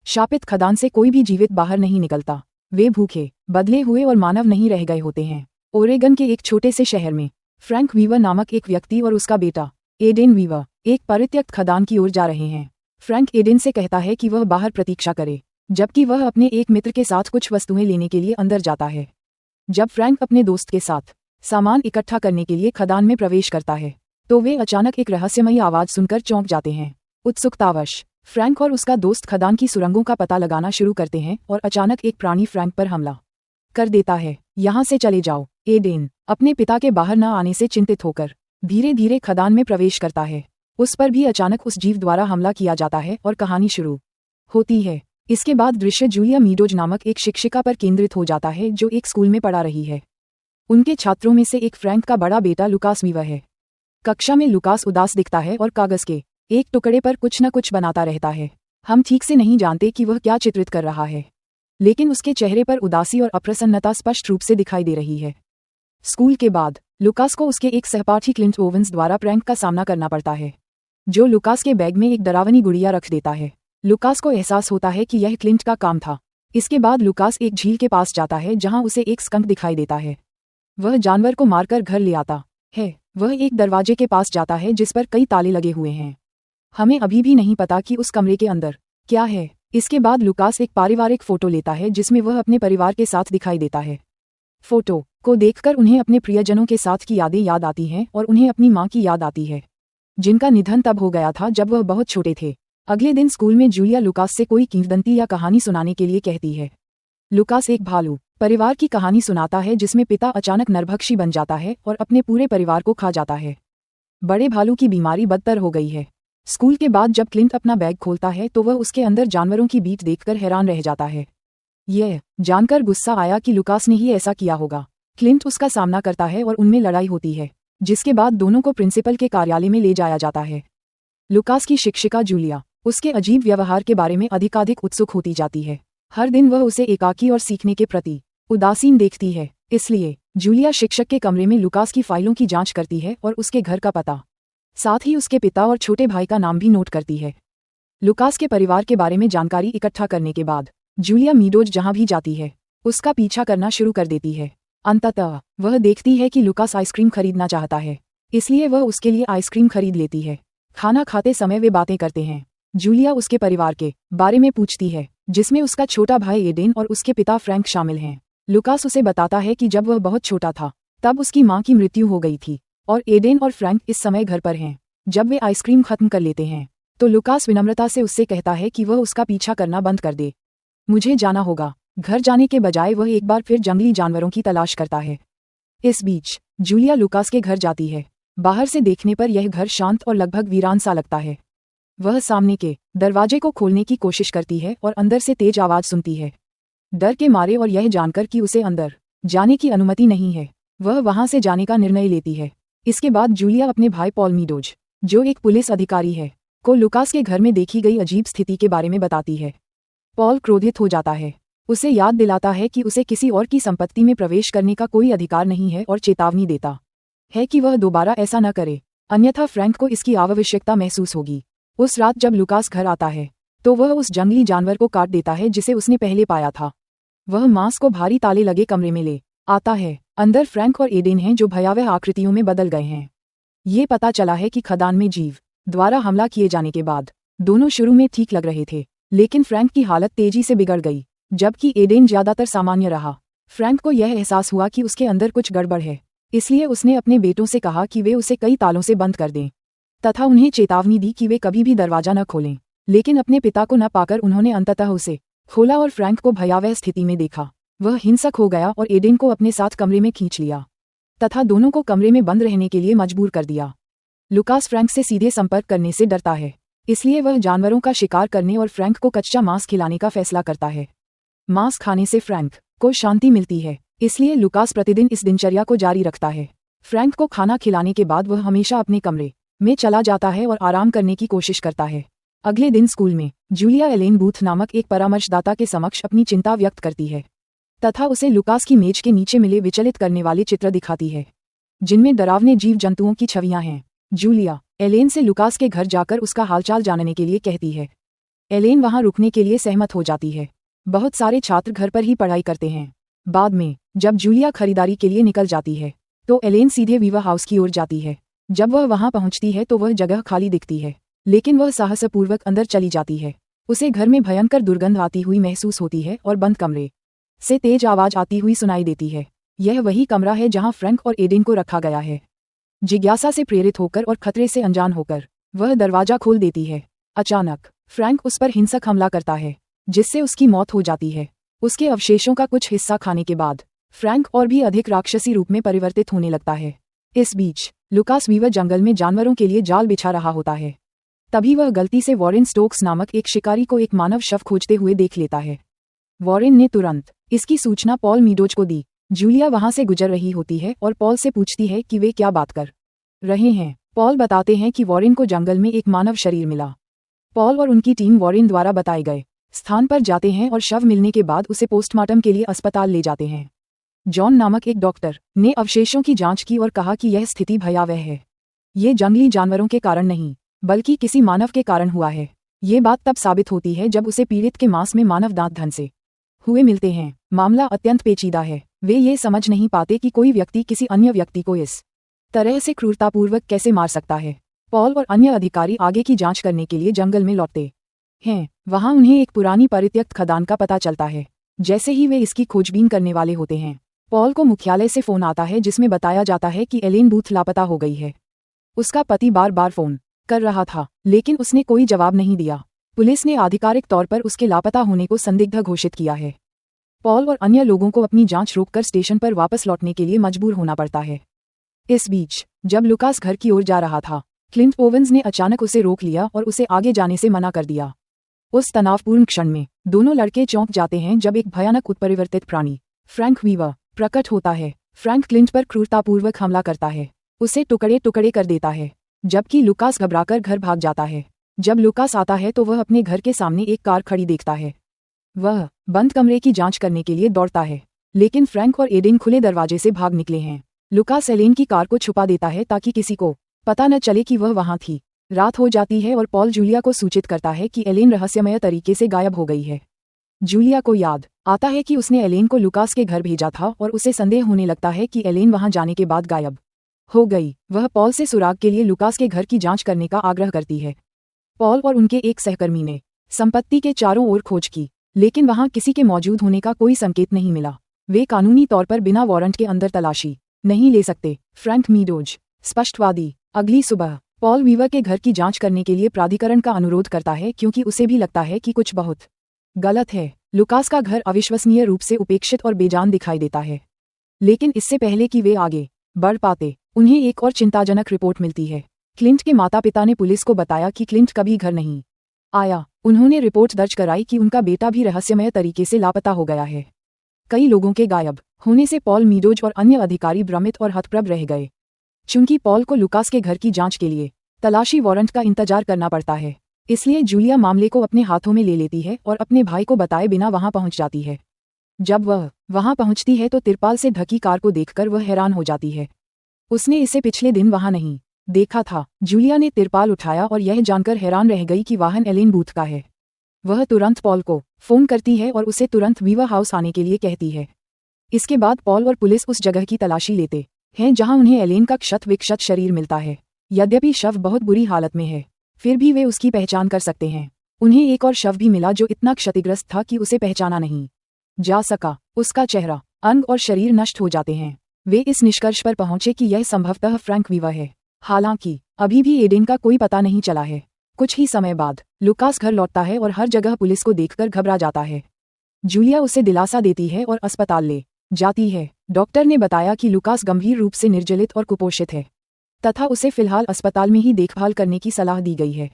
शापित खदान से कोई भी जीवित बाहर नहीं निकलता। वे भूखे, बदले हुए और मानव नहीं रह गए होते हैं। ओरेगन के एक छोटे से शहर में फ्रैंक वीवर नामक एक व्यक्ति और उसका बेटा एडेन वीवर एक परित्यक्त खदान की ओर जा रहे हैं। फ्रैंक एडेन से कहता है कि वह बाहर प्रतीक्षा करे, जबकि वह अपने एक मित्र के साथ कुछ वस्तुएं लेने के लिए अंदर जाता है। जब फ्रैंक अपने दोस्त के साथ सामान इकट्ठा करने के लिए खदान में प्रवेश करता है, तो वे अचानक एक रहस्यमयी आवाज सुनकर चौंक जाते हैं। उत्सुकतावश फ्रैंक और उसका दोस्त खदान की सुरंगों का पता लगाना शुरू करते हैं और अचानक एक प्राणी फ्रैंक पर हमला कर देता है। यहाँ से चले जाओ। एडेन अपने पिता के बाहर न आने से चिंतित होकर धीरे धीरे खदान में प्रवेश करता है। उस पर भी अचानक उस जीव द्वारा हमला किया जाता है और कहानी शुरू होती है। इसके बाद दृश्य जूलिया मीडोज नामक एक शिक्षिका पर केंद्रित हो जाता है जो एक स्कूल में पढ़ा रही है। उनके छात्रों में से एक फ्रैंक का बड़ा बेटा लुकास वीवर है। कक्षा में लुकास उदास दिखता है और कागज के एक टुकड़े पर कुछ न कुछ बनाता रहता है। हम ठीक से नहीं जानते कि वह क्या चित्रित कर रहा है, लेकिन उसके चेहरे पर उदासी और अप्रसन्नता स्पष्ट रूप से दिखाई दे रही है। स्कूल के बाद लुकास को उसके एक सहपाठी क्लिंट ओवेंस द्वारा प्रैंक का सामना करना पड़ता है, जो लुकास के बैग में एक डरावनी गुड़िया रख देता है। लुकास को एहसास होता है कि यह क्लिंट का काम था। इसके बाद लुकास एक झील के पास जाता है जहां उसे एक स्कंक दिखाई देता है। वह जानवर को मारकर घर ले आता है। वह एक दरवाजे के पास जाता है जिस पर कई ताले लगे हुए हैं। हमें अभी भी नहीं पता कि उस कमरे के अंदर क्या है। इसके बाद लुकास एक पारिवारिक फोटो लेता है जिसमें वह अपने परिवार के साथ दिखाई देता है। फोटो को देखकर उन्हें अपने प्रियजनों के साथ की यादें याद आती हैं और उन्हें अपनी मां की याद आती है, जिनका निधन तब हो गया था जब वह बहुत छोटे थे। अगले दिन स्कूल में जूलिया लुकास से कोई किंवदंती या कहानी सुनाने के लिए कहती है। लुकास एक भालू परिवार की कहानी सुनाता है जिसमें पिता अचानक नरभक्षी बन जाता है और अपने पूरे परिवार को खा जाता है। बड़े भालू की बीमारी बदतर हो गई है। स्कूल के बाद जब क्लिंट अपना बैग खोलता है तो वह उसके अंदर जानवरों की बीट देखकर हैरान रह जाता है। यह जानकर गुस्सा आया कि लुकास ने ही ऐसा किया होगा। क्लिंट उसका सामना करता है और उनमें लड़ाई होती है, जिसके बाद दोनों को प्रिंसिपल के कार्यालय में ले जाया जाता है। लुकास की शिक्षिका जूलिया उसके अजीब व्यवहार के बारे में अधिकाधिक उत्सुक होती जाती है। हर दिन वह उसे एकाकी और सीखने के प्रति उदासीन देखती है। इसलिए जूलिया शिक्षक के कमरे में लुकास की फाइलों की जांच करती है और उसके घर का पता, साथ ही उसके पिता और छोटे भाई का नाम भी नोट करती है। लुकास के परिवार के बारे में जानकारी इकट्ठा करने के बाद जूलिया मीडोज जहां भी जाती है उसका पीछा करना शुरू कर देती है। अंततः वह देखती है कि लुकास आइसक्रीम खरीदना चाहता है, इसलिए वह उसके लिए आइसक्रीम खरीद लेती है। खाना खाते समय वे बातें करते हैं। जूलिया उसके परिवार के बारे में पूछती है, जिसमें उसका छोटा भाई एडेन और उसके पिता फ्रैंक शामिल हैं। लुकास उसे बताता है कि जब वह बहुत छोटा था तब उसकी मां की मृत्यु हो गई थी और एडेन और फ्रैंक इस समय घर पर हैं। जब वे आइसक्रीम खत्म कर लेते हैं तो लुकास विनम्रता से उससे कहता है कि वह उसका पीछा करना बंद कर दे। मुझे जाना होगा। घर जाने के बजाय वह एक बार फिर जंगली जानवरों की तलाश करता है। इस बीच जूलिया लुकास के घर जाती है। बाहर से देखने पर यह घर शांत और लगभग वीरान सा लगता है। वह सामने के दरवाजे को खोलने की कोशिश करती है और अंदर से तेज आवाज सुनती है। डर के मारे और यह जानकर कि उसे अंदर जाने की अनुमति नहीं है, वह वहां से जाने का निर्णय लेती है। इसके बाद जूलिया अपने भाई पॉल मीडोज, जो एक पुलिस अधिकारी है, को लुकास के घर में देखी गई अजीब स्थिति के बारे में बताती है। पॉल क्रोधित हो जाता है, उसे याद दिलाता है कि उसे किसी और की संपत्ति में प्रवेश करने का कोई अधिकार नहीं है और चेतावनी देता है कि वह दोबारा ऐसा न करे, अन्यथा फ्रैंक को इसकी आवश्यकता महसूस होगी। उस रात जब लुकास घर आता है तो वह उस जंगली जानवर को काट देता है जिसे उसने पहले पाया था। वह मांस को भारी ताले लगे कमरे में ले आता है। अंदर फ्रैंक और एडेन हैं जो भयावह आकृतियों में बदल गए हैं। ये पता चला है कि खदान में जीव द्वारा हमला किए जाने के बाद दोनों शुरू में ठीक लग रहे थे, लेकिन फ्रैंक की हालत तेजी से बिगड़ गई, जबकि एडेन ज्यादातर सामान्य रहा। फ्रैंक को यह एहसास हुआ कि उसके अंदर कुछ गड़बड़ है, इसलिए उसने अपने बेटों से कहा कि वे उसे कई तालों से बंद कर दें तथा उन्हें चेतावनी दी कि वे कभी भी दरवाजा न खोलें। लेकिन अपने पिता को न पाकर उन्होंने अंततः उसे खोला और फ्रैंक को भयावह स्थिति में देखा। वह हिंसक हो गया और एडेन को अपने साथ कमरे में खींच लिया तथा दोनों को कमरे में बंद रहने के लिए मजबूर कर दिया। लुकास फ्रैंक से सीधे संपर्क करने से डरता है, इसलिए वह जानवरों का शिकार करने और फ्रैंक को कच्चा मांस खिलाने का फैसला करता है। मांस खाने से फ्रैंक को शांति मिलती है, इसलिए लुकास प्रतिदिन इस दिनचर्या को जारी रखता है। फ्रैंक को खाना खिलाने के बाद वह हमेशा अपने कमरे में चला जाता है और आराम करने की कोशिश करता है। अगले दिन स्कूल में जूलिया एलेन बूथ नामक एक परामर्शदाता के समक्ष अपनी चिंता व्यक्त करती है तथा उसे लुकास की मेज के नीचे मिले विचलित करने वाले चित्र दिखाती है, जिनमें डरावने जीव जंतुओं की छवियां हैं। जूलिया एलेन से लुकास के घर जाकर उसका हालचाल जानने के लिए कहती है। एलेन वहां रुकने के लिए सहमत हो जाती है। बहुत सारे छात्र घर पर ही पढ़ाई करते हैं। बाद में जब जूलिया खरीदारी के लिए निकल जाती है तो एलेन सीधे वीवा हाउस की ओर जाती है। जब वह वहां पहुंचती है तो वह जगह खाली दिखती है, लेकिन वह साहसपूर्वक अंदर चली जाती है। उसे घर में भयंकर दुर्गंध आती हुई महसूस होती है और बंद कमरे से तेज आवाज आती हुई सुनाई देती है। यह वही कमरा है जहां फ्रैंक और एडेन को रखा गया है। जिज्ञासा से प्रेरित होकर और खतरे से अनजान होकर वह दरवाजा खोल देती है। अचानक फ्रैंक उस पर हिंसक हमला करता है, जिससे उसकी मौत हो जाती है। उसके अवशेषों का कुछ हिस्सा खाने के बाद फ्रैंक और भी अधिक राक्षसी रूप में परिवर्तित होने लगता है। इस बीच लुकास वीवर जंगल में जानवरों के लिए जाल बिछा रहा होता है। तभी वह गलती से वॉरेन स्टोक्स नामक एक शिकारी को एक मानव शव खोजते हुए देख लेता है। वॉरेन ने तुरंत इसकी सूचना पॉल मीडोज को दी। जूलिया वहां से गुजर रही होती है और पॉल से पूछती है कि वे क्या बात कर रहे हैं। पॉल बताते हैं कि वॉरेन को जंगल में एक मानव शरीर मिला। पॉल और उनकी टीम वॉरेन द्वारा बताए गए स्थान पर जाते हैं और शव मिलने के बाद उसे पोस्टमार्टम के लिए अस्पताल ले जाते हैं। जॉन नामक एक डॉक्टर ने अवशेषों की जांच की और कहा कि यह स्थिति भयावह है। ये जंगली जानवरों के कारण नहीं, बल्कि किसी मानव के कारण हुआ है। ये बात तब साबित होती है जब उसे पीड़ित के मांस में मानव दांत धन से हुए मिलते हैं। मामला अत्यंत पेचीदा है। वे ये समझ नहीं पाते कि कोई व्यक्ति किसी अन्य व्यक्ति को इस तरह से क्रूरतापूर्वक कैसे मार सकता है। पॉल और अन्य अधिकारी आगे की जांच करने के लिए जंगल में लौटते हैं। वहां उन्हें एक पुरानी परित्यक्त खदान का पता चलता है। जैसे ही वे इसकी खोजबीन करने वाले होते हैं, पॉल को मुख्यालय से फोन आता है जिसमें बताया जाता है कि एलेन बूथ लापता हो गई है। उसका पति बार बार फोन कर रहा था, लेकिन उसने कोई जवाब नहीं दिया। पुलिस ने आधिकारिक तौर पर उसके लापता होने को संदिग्ध घोषित किया है। पॉल और अन्य लोगों को अपनी जांच रोककर स्टेशन पर वापस लौटने के लिए मजबूर होना पड़ता है। इस बीच जब लुकास घर की ओर जा रहा था, क्लिंट ओवेंस ने अचानक उसे रोक लिया और उसे आगे जाने से मना कर दिया। उस तनावपूर्ण क्षण में दोनों लड़के चौंक जाते हैं जब एक भयानक उत्परिवर्तित प्राणी फ्रैंक वीवर प्रकट होता है। फ्रैंक क्लिंट पर क्रूरतापूर्वक हमला करता है, उसे टुकड़े टुकड़े कर देता है, जबकि लुकास घबराकर घर भाग जाता है। जब लुकास आता है तो वह अपने घर के सामने एक कार खड़ी देखता है। वह बंद कमरे की जांच करने के लिए दौड़ता है, लेकिन फ्रैंक और एडेन खुले दरवाजे से भाग निकले हैं। लुकास एलेन की कार को छुपा देता है ताकि किसी को पता न चले कि वह वहां थी। रात हो जाती है और पॉल जूलिया को सूचित करता है कि एलेन रहस्यमय तरीके से गायब हो गई है। जूलिया को याद आता है कि उसने एलेन को लुकास के घर भेजा था और उसे संदेह होने लगता है कि एलेन वहां जाने के बाद गायब हो गई। वह पॉल से सुराग के लिए लुकास के घर की जांच करने का आग्रह करती है। पॉल और उनके एक सहकर्मी ने संपत्ति के चारों ओर खोज की, लेकिन वहां किसी के मौजूद होने का कोई संकेत नहीं मिला। वे कानूनी तौर पर बिना वारंट के अंदर तलाशी नहीं ले सकते। फ्रैंक मीडोज स्पष्टवादी। अगली सुबह पॉल वीवर के घर की जांच करने के लिए प्राधिकरण का अनुरोध करता है, क्योंकि उसे भी लगता है कि कुछ बहुत गलत है। लुकास का घर अविश्वसनीय रूप से उपेक्षित और बेजान दिखाई देता है। लेकिन इससे पहले कि वे आगे बढ़ पाते, उन्हें एक और चिंताजनक रिपोर्ट मिलती है। क्लिंट के माता पिता ने पुलिस को बताया कि क्लिंट कभी घर नहीं आया। उन्होंने रिपोर्ट दर्ज कराई कि उनका बेटा भी रहस्यमय तरीके से लापता हो गया है। कई लोगों के गायब होने से पॉल मीडोज और अन्य अधिकारी भ्रमित और हतप्रभ रह गए। चूंकि पॉल को लुकास के घर की जांच के लिए तलाशी वारंट का इंतजार करना पड़ता है, इसलिए जूलिया मामले को अपने हाथों में ले लेती है और अपने भाई को बताए बिना वहां पहुंच जाती है। जब वह वहां पहुंचती है तो तिरपाल से ढकी कार को देखकर वह हैरान हो जाती है। उसने इसे पिछले दिन वहां नहीं देखा था। जूलिया ने तिरपाल उठाया और यह जानकर हैरान रह गई कि वाहन एलेन बूथ का है। वह तुरंत पॉल को फोन करती है और उसे तुरंत वीवर हाउस आने के लिए कहती है। इसके बाद पॉल और पुलिस उस जगह की तलाशी लेते हैं जहां उन्हें एलेन का क्षत विक्षत शरीर मिलता है। यद्यपि शव बहुत बुरी हालत में है, फिर भी वे उसकी पहचान कर सकते हैं। उन्हें एक और शव भी मिला जो इतना क्षतिग्रस्त था कि उसे पहचाना नहीं जा सका। उसका चेहरा, अंग और शरीर नष्ट हो जाते हैं। वे इस निष्कर्ष पर पहुंचे कि यह संभवतः फ्रैंक वीवर है। हालांकि अभी भी एडेन का कोई पता नहीं चला है। कुछ ही समय बाद लुकास घर लौटता है और हर जगह पुलिस को देखकर घबरा जाता है। जूलिया उसे दिलासा देती है और अस्पताल ले जाती है। डॉक्टर ने बताया कि लुकास गंभीर रूप से निर्जलित और कुपोषित है तथा उसे फिलहाल अस्पताल में ही देखभाल करने की सलाह दी गई है।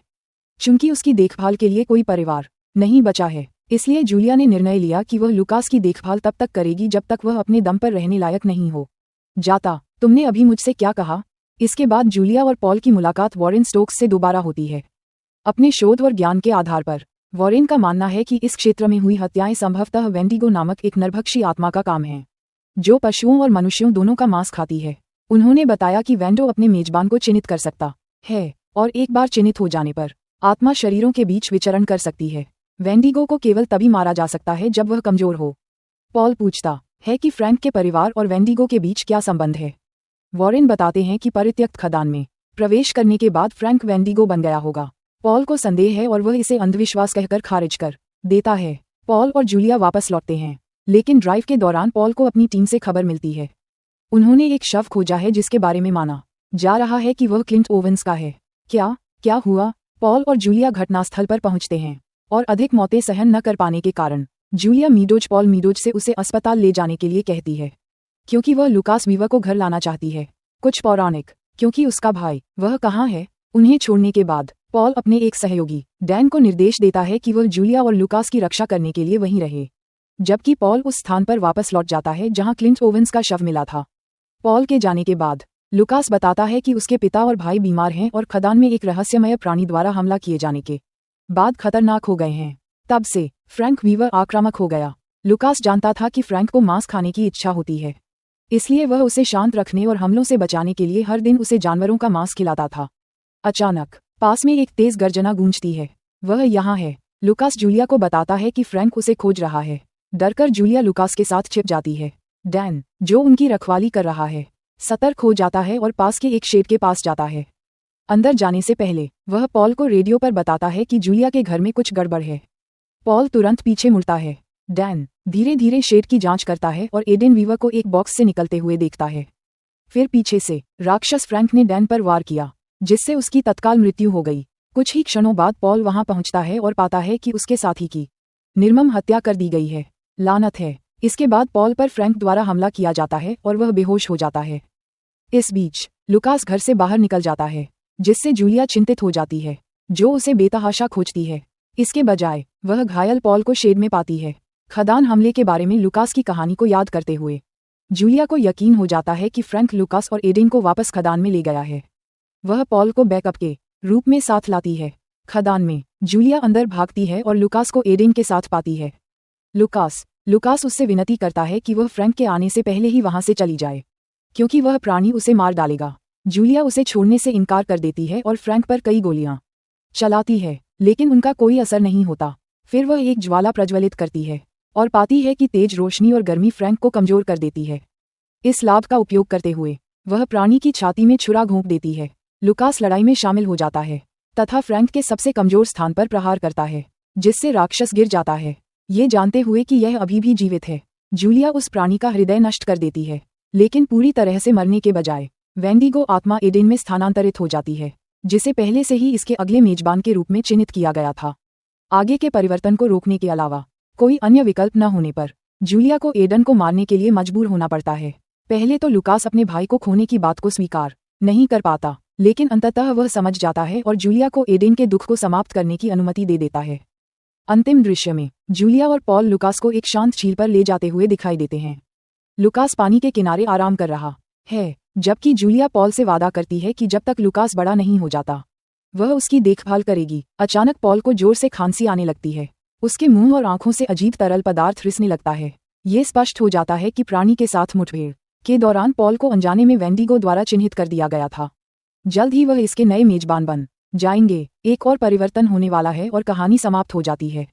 चूंकि उसकी देखभाल के लिए कोई परिवार नहीं बचा है, इसलिए जूलिया ने निर्णय लिया कि वह लुकास की देखभाल तब तक करेगी जब तक वह अपने दम पर रहने लायक नहीं हो जाता। तुमने अभी मुझसे क्या कहा? इसके बाद जूलिया और पॉल की मुलाकात वॉरेन स्टोक्स से दोबारा होती है। अपने शोध और ज्ञान के आधार पर वॉरेन का मानना है कि इस क्षेत्र में हुई हत्याएं संभवतः वेंडिगो नामक एक नरभक्षी आत्मा का काम है, जो पशुओं और मनुष्यों दोनों का मांस खाती है। उन्होंने बताया कि वेंडो अपने मेजबान को चिन्हित कर सकता है और एक बार चिन्हित हो जाने पर आत्मा शरीरों के बीच विचरण कर सकती है। वेंडिगो को केवल तभी मारा जा सकता है जब वह कमजोर हो। पॉल पूछता है कि फ्रैंक के परिवार और वेंडिगो के बीच क्या संबंध है। वॉरेन बताते हैं कि परित्यक्त खदान में प्रवेश करने के बाद फ्रैंक वेंडिगो बन गया होगा। पॉल को संदेह है और वह इसे अंधविश्वास कहकर खारिज कर देता है। पॉल और जूलिया वापस लौटते हैं, लेकिन ड्राइव के दौरान पॉल को अपनी टीम से खबर मिलती है। उन्होंने एक शव खोजा है जिसके बारे में माना जा रहा है कि वह क्लिंट ओवेंस का है। क्या हुआ? पॉल और जूलिया घटनास्थल पर पहुंचते हैं और अधिक मौतें सहन न कर पाने के कारण जूलिया पॉल मीडोज से उसे अस्पताल ले जाने के लिए कहती है, क्योंकि वह लुकास वीवर को घर लाना चाहती है। कुछ पौराणिक, क्योंकि उसका भाई वह कहाँ है। उन्हें छोड़ने के बाद पॉल अपने एक सहयोगी डैन को निर्देश देता है कि वह जूलिया और लुकास की रक्षा करने के लिए वहीं रहे, जबकि पॉल उस स्थान पर वापस लौट जाता है जहां क्लिंट ओवेंस का शव मिला था। पॉल के जाने के बाद लुकास बताता है कि उसके पिता और भाई बीमार हैं और खदान में एक रहस्यमय प्राणी द्वारा हमला किए जाने के बाद खतरनाक हो गए हैं। तब से फ्रैंक वीवर आक्रामक हो गया। लुकास जानता था कि फ्रैंक को मांस खाने की इच्छा होती है, इसलिए वह उसे शांत रखने और हमलों से बचाने के लिए हर दिन उसे जानवरों का मांस खिलाता था। अचानक पास में एक तेज गर्जना गूंजती है। वह यहाँ है। लुकास जूलिया को बताता है कि फ्रैंक उसे खोज रहा है। डरकर जूलिया लुकास के साथ छिप जाती है। डैन, जो उनकी रखवाली कर रहा है, सतर्क हो जाता है और पास के एक शेड के पास जाता है। अंदर जाने से पहले वह पॉल को रेडियो पर बताता है कि जूलिया के घर में कुछ गड़बड़ है। पॉल तुरंत पीछे मुड़ता है। डैन धीरे धीरे शेड की जांच करता है और एडेन वीवर को एक बॉक्स से निकलते हुए देखता है। फिर पीछे से राक्षस फ्रैंक ने डैन पर वार किया, जिससे उसकी तत्काल मृत्यु हो गई। कुछ ही क्षणों बाद पॉल वहां पहुंचता है और पाता है कि उसके साथी की निर्मम हत्या कर दी गई है। लानत है। इसके बाद पॉल पर फ्रैंक द्वारा हमला किया जाता है और वह बेहोश हो जाता है। इस बीच लुकास घर से बाहर निकल जाता है, जिससे जूलिया चिंतित हो जाती है, जो उसे बेतहाशा खोजती है। इसके बजाय वह घायल पॉल को शेड में पाती है। खदान हमले के बारे में लुकास की कहानी को याद करते हुए जूलिया को यकीन हो जाता है कि फ्रैंक लुकास और एडेन को वापस खदान में ले गया है। वह पॉल को बैकअप के रूप में साथ लाती है। खदान में जूलिया अंदर भागती है और लुकास को एडेन के साथ पाती है। लुकास उससे विनती करता है कि वह फ्रैंक के आने से पहले ही वहां से चली जाए, क्योंकि वह प्राणी उसे मार डालेगा। जूलिया उसे छोड़ने से इनकार कर देती है और फ्रैंक पर कई गोलियां चलाती है, लेकिन उनका कोई असर नहीं होता। फिर वह एक ज्वाला प्रज्वलित करती है और पाती है कि तेज रोशनी और गर्मी फ्रैंक को कमजोर कर देती है। इस लाभ का उपयोग करते हुए वह प्राणी की छाती में छुरा घोंप देती है। लुकास लड़ाई में शामिल हो जाता है तथा फ्रैंक के सबसे कमजोर स्थान पर प्रहार करता है, जिससे राक्षस गिर जाता है। ये जानते हुए कि यह अभी भी जीवित है, जूलिया उस प्राणी का हृदय नष्ट कर देती है, लेकिन पूरी तरह से मरने के बजाय वेंडिगो आत्मा एडेन में स्थानांतरित हो जाती है, जिसे पहले से ही इसके अगले मेजबान के रूप में चिन्हित किया गया था। आगे के परिवर्तन को रोकने के अलावा कोई अन्य विकल्प न होने पर जूलिया को एडन को मारने के लिए मजबूर होना पड़ता है। पहले तो लुकास अपने भाई को खोने की बात को स्वीकार नहीं कर पाता, लेकिन अंततः वह समझ जाता है और जूलिया को एडेन के दुख को समाप्त करने की अनुमति दे देता है। अंतिम दृश्य में जूलिया और पॉल लुकास को एक शांत झील पर ले जाते हुए दिखाई देते हैं। लुकास पानी के किनारे आराम कर रहा है, जबकि जूलिया पॉल से वादा करती है कि जब तक लुकास बड़ा नहीं हो जाता वह उसकी देखभाल करेगी। अचानक पॉल को जोर से खांसी आने लगती है। उसके मुंह और आंखों से अजीब तरल पदार्थ रिसने लगता है। ये स्पष्ट हो जाता है कि प्राणी के साथ मुठभेड़ के दौरान पॉल को अनजाने में वेंडिगो द्वारा चिन्हित कर दिया गया था। जल्द ही वह इसके नए मेजबान बन जाएंगे। एक और परिवर्तन होने वाला है और कहानी समाप्त हो जाती है।